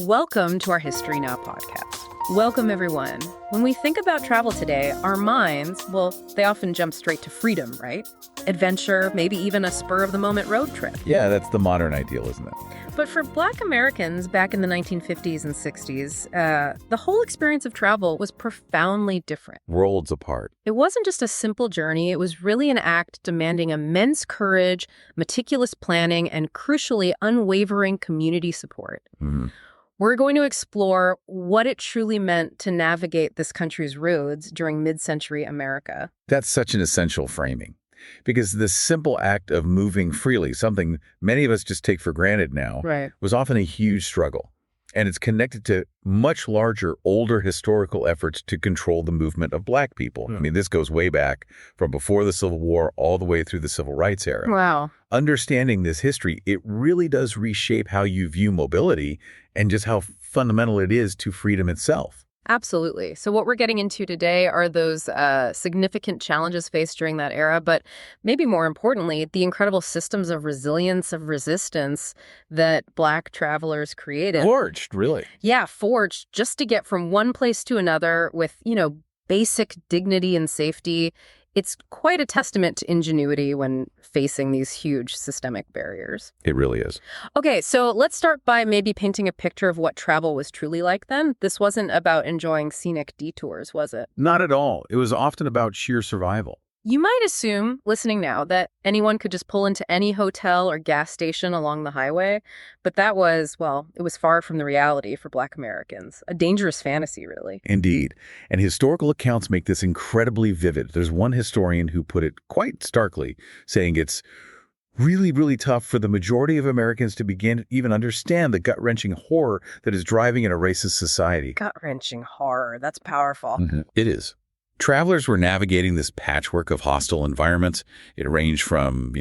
Welcome to our History Now podcast. Welcome, everyone. When we think about travel today, our minds, they often jump straight to freedom, right? Adventure, maybe even a spur-of-the-moment road trip. Yeah, that's the modern ideal, isn't it? But for Black Americans back in the 1950s and 60s, the whole experience of travel was profoundly different. Worlds apart. It wasn't just a simple journey. It was really an act demanding immense courage, meticulous planning, and crucially, unwavering community support. Mm-hmm. We're going to explore what it truly meant to navigate this country's roads during mid-century America. That's such an essential framing. Because the simple act of moving freely, something many of us just take for granted now, Right. was often a huge struggle. And it's connected to much larger, older historical efforts to control the movement of Black people. I mean, this goes way back from before the Civil War all the way through the Civil Rights era. Wow. Understanding this history, it really does reshape how you view mobility and just how fundamental it is to freedom itself. Absolutely. So what we're getting into today are those significant challenges faced during that era, but maybe more importantly, the incredible systems of resilience, of resistance that Black travelers created. Forged, really. Yeah, forged just to get from one place to another with, basic dignity and safety. It's quite a testament to ingenuity when facing these huge systemic barriers. It really is. Okay, so let's start by maybe painting a picture of what travel was truly like then. This wasn't about enjoying scenic detours, was it? Not at all. It was often about sheer survival. You might assume, listening now, that anyone could just pull into any hotel or gas station along the highway, but that was, it was far from the reality for Black Americans. A dangerous fantasy, really. Indeed. And historical accounts make this incredibly vivid. There's one historian who put it quite starkly, saying it's really, really tough for the majority of Americans to begin to even understand the gut-wrenching horror that is driving in a racist society. Gut-wrenching horror. That's powerful. Mm-hmm. It is. Travelers were navigating this patchwork of hostile environments. It ranged from,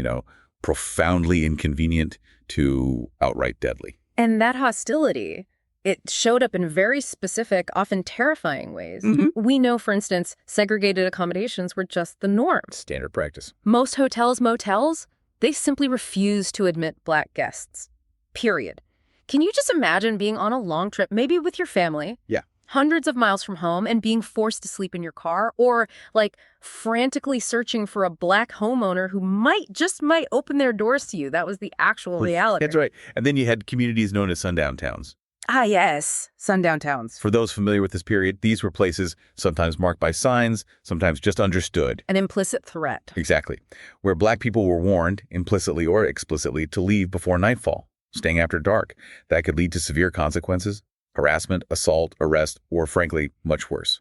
profoundly inconvenient to outright deadly. And that hostility, it showed up in very specific, often terrifying ways. Mm-hmm. We know, for instance, segregated accommodations were just the norm. Standard practice. Most hotels, motels, they simply refuse to admit Black guests. Period. Can you just imagine being on a long trip, maybe with your family? Yeah. Hundreds of miles from home and being forced to sleep in your car, or frantically searching for a Black homeowner who might open their doors to you. That was the actual reality. That's right. And then you had communities known as sundown towns. Ah, yes. Sundown towns. For those familiar with this period, these were places sometimes marked by signs, sometimes just understood. An implicit threat. Exactly. Where Black people were warned, implicitly or explicitly, to leave before nightfall, staying after dark. That could lead to severe consequences. Harassment, assault, arrest, or frankly, much worse.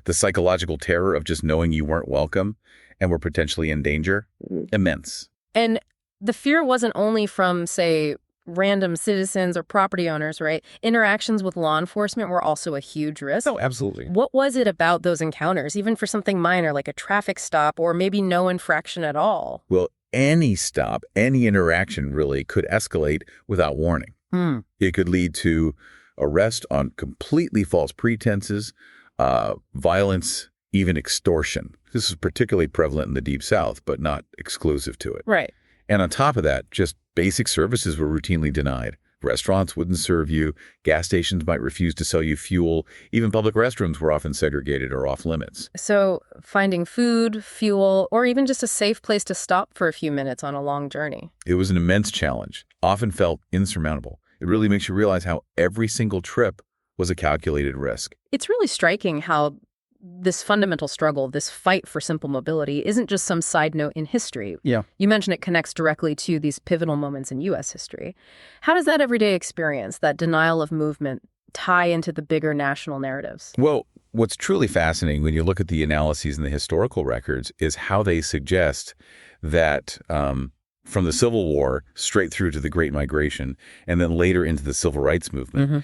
The psychological terror of just knowing you weren't welcome and were potentially in danger, immense. And the fear wasn't only from, say, random citizens or property owners, right? Interactions with law enforcement were also a huge risk. Oh, absolutely. What was it about those encounters, even for something minor like a traffic stop or maybe no infraction at all? Well, any stop, any interaction really could escalate without warning. It could lead to arrest on completely false pretenses, violence, even extortion. This is particularly prevalent in the Deep South, but not exclusive to it. Right. And on top of that, just basic services were routinely denied. Restaurants wouldn't serve you. Gas stations might refuse to sell you fuel. Even public restrooms were often segregated or off limits. So finding food, fuel, or even just a safe place to stop for a few minutes on a long journey. It was an immense challenge, often felt insurmountable. It really makes you realize how every single trip was a calculated risk. It's really striking how this fundamental struggle, this fight for simple mobility, isn't just some side note in history. Yeah. You mentioned it connects directly to these pivotal moments in U.S. history. How does that everyday experience, that denial of movement, tie into the bigger national narratives? Well, what's truly fascinating when you look at the analyses and the historical records is how they suggest that from the Civil War straight through to the Great Migration, and then later into the Civil Rights Movement,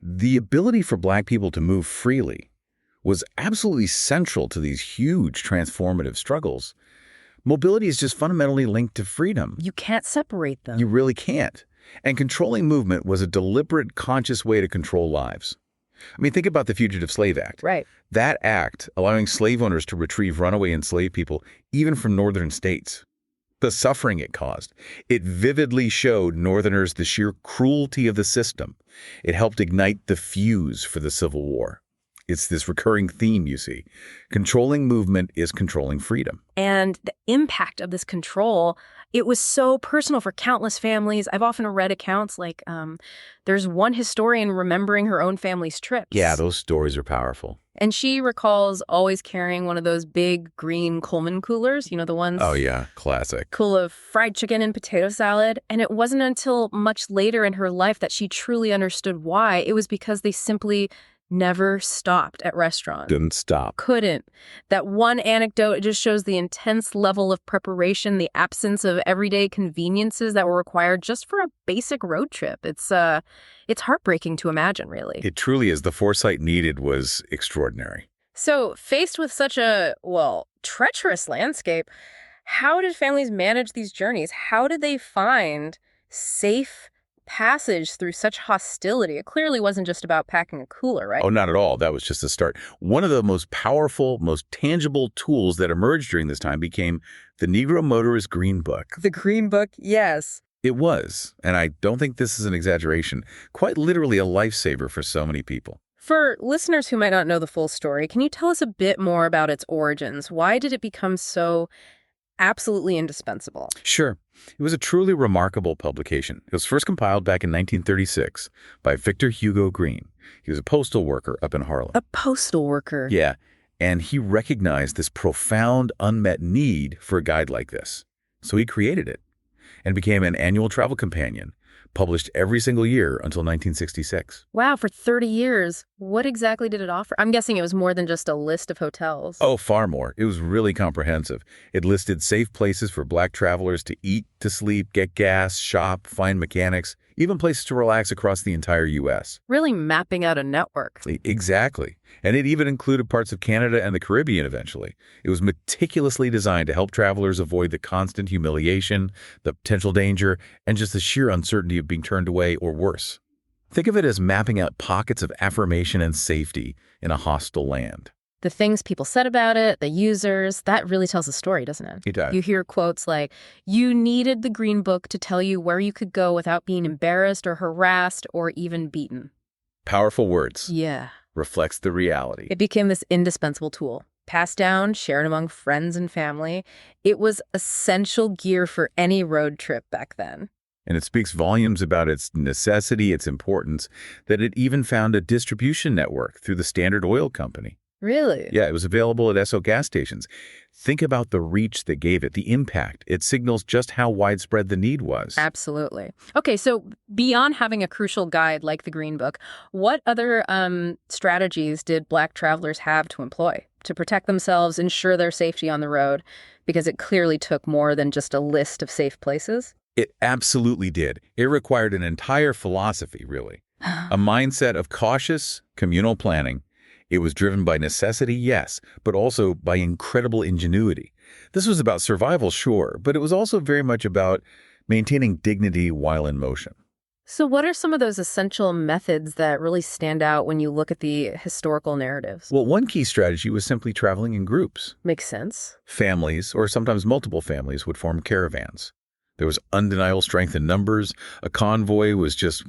the ability for Black people to move freely was absolutely central to these huge transformative struggles. Mobility is just fundamentally linked to freedom. You can't separate them. You really can't. And controlling movement was a deliberate, conscious way to control lives. I mean, think about the Fugitive Slave Act. Right. That act, allowing slave owners to retrieve runaway enslaved people, even from northern states, the suffering it caused. It vividly showed Northerners the sheer cruelty of the system. It helped ignite the fuse for the Civil War. It's this recurring theme, you see. Controlling movement is controlling freedom. And the impact of this control, it was so personal for countless families. I've often read accounts like there's one historian remembering her own family's trips. Yeah, those stories are powerful. And she recalls always carrying one of those big green Coleman coolers, the ones... Oh, yeah, classic. Full of fried chicken and potato salad. And it wasn't until much later in her life that she truly understood why. It was because they simply never stopped at restaurants. Didn't stop. Couldn't. That one anecdote, it just shows the intense level of preparation, the absence of everyday conveniences that were required just for a basic road trip. It's heartbreaking to imagine, really. It truly is. The foresight needed was extraordinary. So, faced with such a, treacherous landscape, how did families manage these journeys? How did they find safe passage through such hostility? It clearly wasn't just about packing a cooler, right? Oh, not at all. That was just a start. One of the most powerful, most tangible tools that emerged during this time became the Negro Motorist Green Book. The Green Book, yes. It was, and I don't think this is an exaggeration, quite literally a lifesaver for so many people. For listeners who might not know the full story, can you tell us a bit more about its origins? Why did it become so absolutely indispensable? Sure. It was a truly remarkable publication. It was first compiled back in 1936 by Victor Hugo Green. He was a postal worker up in Harlem. A postal worker? Yeah, and he recognized this profound unmet need for a guide like this. So he created it and became an annual travel companion, published every single year until 1966. Wow, for 30 years. What exactly did it offer? I'm guessing it was more than just a list of hotels. Oh, far more. It was really comprehensive. It listed safe places for Black travelers to eat, to sleep, get gas, shop, find mechanics, even places to relax across the entire U.S. Really mapping out a network. Exactly. And it even included parts of Canada and the Caribbean eventually. It was meticulously designed to help travelers avoid the constant humiliation, the potential danger, and just the sheer uncertainty of being turned away or worse. Think of it as mapping out pockets of affirmation and safety in a hostile land. The things people said about it, the users, that really tells a story, doesn't it? It does. You hear quotes like, you needed the Green Book to tell you where you could go without being embarrassed or harassed or even beaten. Powerful words. Yeah. Reflects the reality. It became this indispensable tool. Passed down, shared among friends and family. It was essential gear for any road trip back then. And it speaks volumes about its necessity, its importance, that it even found a distribution network through the Standard Oil Company. Really? Yeah, it was available at Esso gas stations. Think about the reach that gave it, the impact. It signals just how widespread the need was. Absolutely. Okay, so beyond having a crucial guide like the Green Book, what other strategies did Black travelers have to employ to protect themselves, ensure their safety on the road? Because it clearly took more than just a list of safe places. It absolutely did. It required an entire philosophy, really. A mindset of cautious, communal planning. It was driven by necessity, yes, but also by incredible ingenuity. This was about survival, sure, but it was also very much about maintaining dignity while in motion. So what are some of those essential methods that really stand out when you look at the historical narratives? Well, one key strategy was simply traveling in groups. Makes sense. Families, or sometimes multiple families, would form caravans. There was undeniable strength in numbers. A convoy was just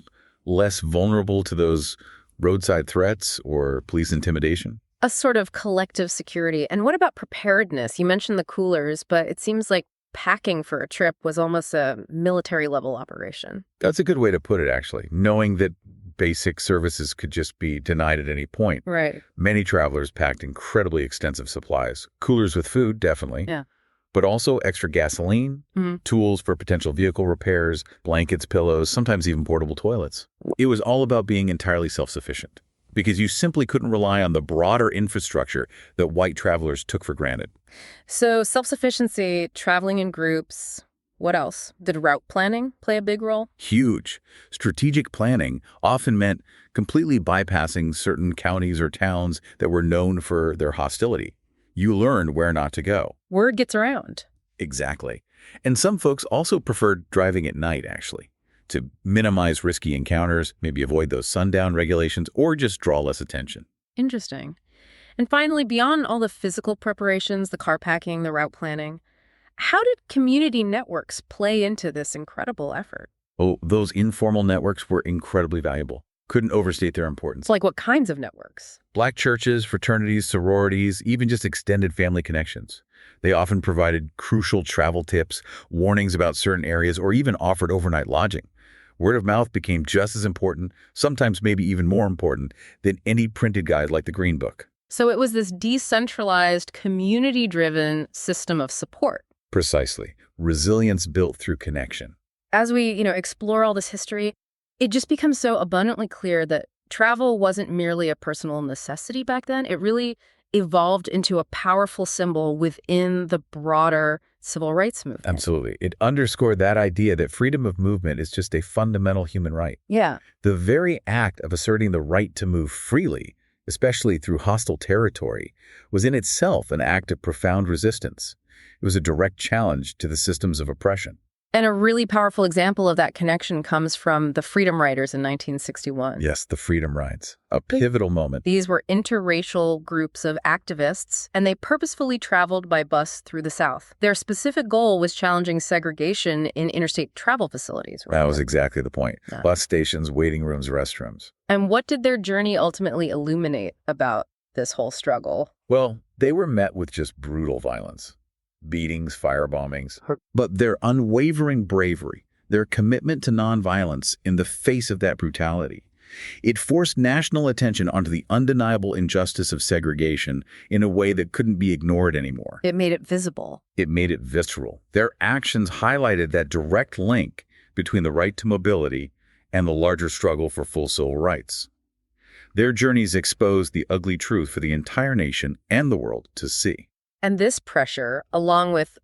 less vulnerable to those roadside threats or police intimidation. A sort of collective security. And what about preparedness? You mentioned the coolers, but it seems like packing for a trip was almost a military-level operation. That's a good way to put it, actually, knowing that basic services could just be denied at any point. Right. Many travelers packed incredibly extensive supplies. Coolers with food, definitely. Yeah. But also extra gasoline, tools for potential vehicle repairs, blankets, pillows, sometimes even portable toilets. It was all about being entirely self-sufficient because you simply couldn't rely on the broader infrastructure that white travelers took for granted. So self-sufficiency, traveling in groups, what else? Did route planning play a big role? Huge. Strategic planning often meant completely bypassing certain counties or towns that were known for their hostility. You learned where not to go. Word gets around. Exactly. And some folks also preferred driving at night, actually, to minimize risky encounters, maybe avoid those sundown regulations, or just draw less attention. Interesting. And finally, beyond all the physical preparations, the car packing, the route planning, How did community networks play into this incredible effort? Oh, those informal networks were incredibly valuable. Couldn't overstate their importance. It's like what kinds of networks? Black churches, fraternities, sororities, even just extended family connections. They often provided crucial travel tips, warnings about certain areas, or even offered overnight lodging. Word of mouth became just as important, sometimes maybe even more important, than any printed guide like the Green Book. So it was this decentralized, community-driven system of support. Precisely. Resilience built through connection. As we, explore all this history, it just becomes so abundantly clear that travel wasn't merely a personal necessity back then. It really evolved into a powerful symbol within the broader civil rights movement. Absolutely. It underscored that idea that freedom of movement is just a fundamental human right. Yeah. The very act of asserting the right to move freely, especially through hostile territory, was in itself an act of profound resistance. It was a direct challenge to the systems of oppression. And a really powerful example of that connection comes from the Freedom Riders in 1961. Yes, the Freedom Rides, a pivotal moment. These were interracial groups of activists, and they purposefully traveled by bus through the South. Their specific goal was challenging segregation in interstate travel facilities. That was exactly the point. Yeah. Bus stations, waiting rooms, restrooms. And what did their journey ultimately illuminate about this whole struggle? Well, they were met with just brutal violence. Beatings, firebombings, but their unwavering bravery, their commitment to nonviolence in the face of that brutality, it forced national attention onto the undeniable injustice of segregation in a way that couldn't be ignored anymore. It made it visible. It made it visceral. Their actions highlighted that direct link between the right to mobility and the larger struggle for full civil rights. Their journeys exposed the ugly truth for the entire nation and the world to see. And this pressure, along with,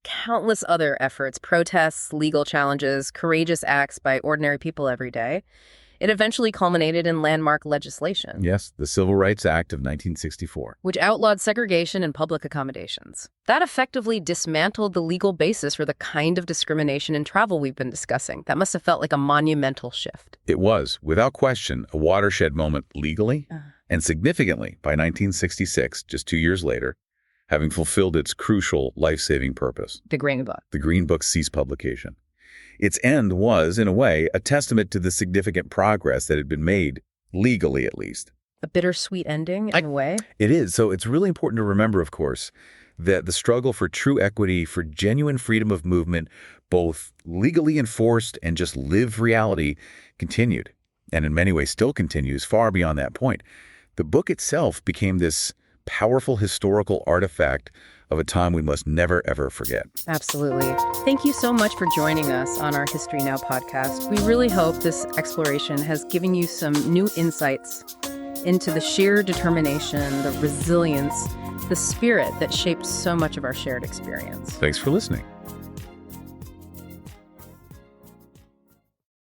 countless other efforts, protests, legal challenges, courageous acts by ordinary people every day, it eventually culminated in landmark legislation. Yes, the Civil Rights Act of 1964. Which outlawed segregation and public accommodations. That effectively dismantled the legal basis for the kind of discrimination in travel we've been discussing. That must have felt like a monumental shift. It was, without question, a watershed moment legally and significantly by 1966, just 2 years later, having fulfilled its crucial life-saving purpose. The Green Book. The Green Book ceased publication. Its end was, in a way, a testament to the significant progress that had been made, legally at least. A bittersweet ending, in a way. It is. So it's really important to remember, of course, that the struggle for true equity, for genuine freedom of movement, both legally enforced and just lived reality, continued, and in many ways still continues far beyond that point. The book itself became this powerful historical artifact of a time we must never, ever forget. Absolutely. Thank you so much for joining us on our History Now podcast. We really hope this exploration has given you some new insights into the sheer determination, the resilience, the spirit that shaped so much of our shared experience. Thanks for listening.